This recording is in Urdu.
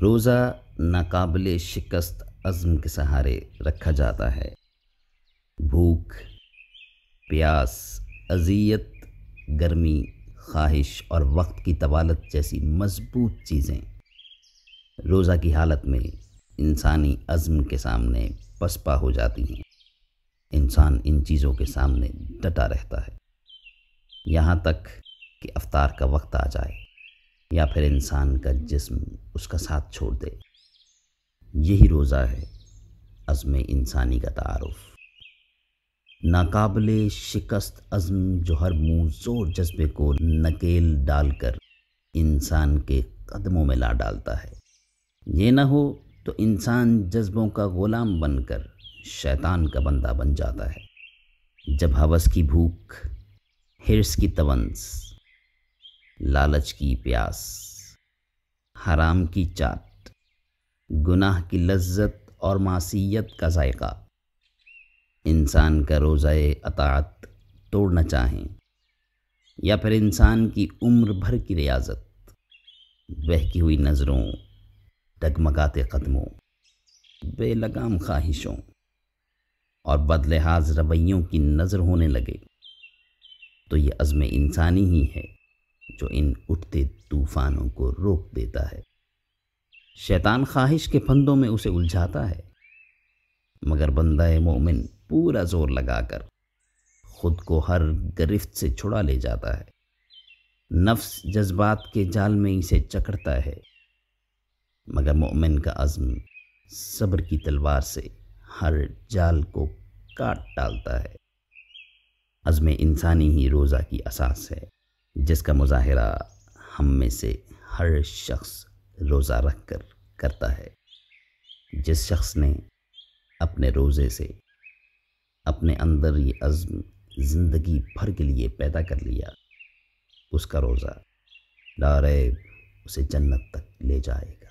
روزہ ناقابل شکست عزم کے سہارے رکھا جاتا ہے۔ بھوک، پیاس، اذیت، گرمی، خواہش اور وقت کی طوالت جیسی مضبوط چیزیں روزہ کی حالت میں انسانی عزم کے سامنے پسپا ہو جاتی ہیں۔ انسان ان چیزوں کے سامنے ڈٹا رہتا ہے یہاں تک کہ افطار کا وقت آ جائے یا پھر انسان کا جسم اس کا ساتھ چھوڑ دے۔ یہی روزہ ہے عزم انسانی کا تعارف۔ ناقابل شکست عزم جو ہر منہ زور جذبے کو نکیل ڈال کر انسان کے قدموں میں لا ڈالتا ہے۔ یہ نہ ہو تو انسان جذبوں کا غلام بن کر شیطان کا بندہ بن جاتا ہے۔ جب ہوس کی بھوک، حرص کی تونس، لالچ کی پیاس، حرام کی چاٹ، گناہ کی لذت اور معصیت کا ذائقہ انسان کا روزہ اطاعت توڑنا چاہیں، یا پھر انسان کی عمر بھر کی ریاضت، بہکی ہوئی نظروں، ڈگمگاتے قدموں، بے لگام خواہشوں اور بدلحاظ رویوں کی نظر ہونے لگے تو یہ عزم انسانی ہی ہے جو ان اٹھتے طوفانوں کو روک دیتا ہے۔ شیطان خواہش کے پھندوں میں اسے الجھاتا ہے، مگر بندہ مومن پورا زور لگا کر خود کو ہر گرفت سے چھڑا لے جاتا ہے۔ نفس جذبات کے جال میں اسے جکڑتا ہے، مگر مومن کا عزم صبر کی تلوار سے ہر جال کو کاٹ ڈالتا ہے۔ عزم انسانی ہی روزہ کی اساس ہے، جس کا مظاہرہ ہم میں سے ہر شخص روزہ رکھ کر کرتا ہے۔ جس شخص نے اپنے روزے سے اپنے اندر یہ عزم زندگی بھر کے لیے پیدا کر لیا، اس کا روزہ لا ریب اسے جنت تک لے جائے گا۔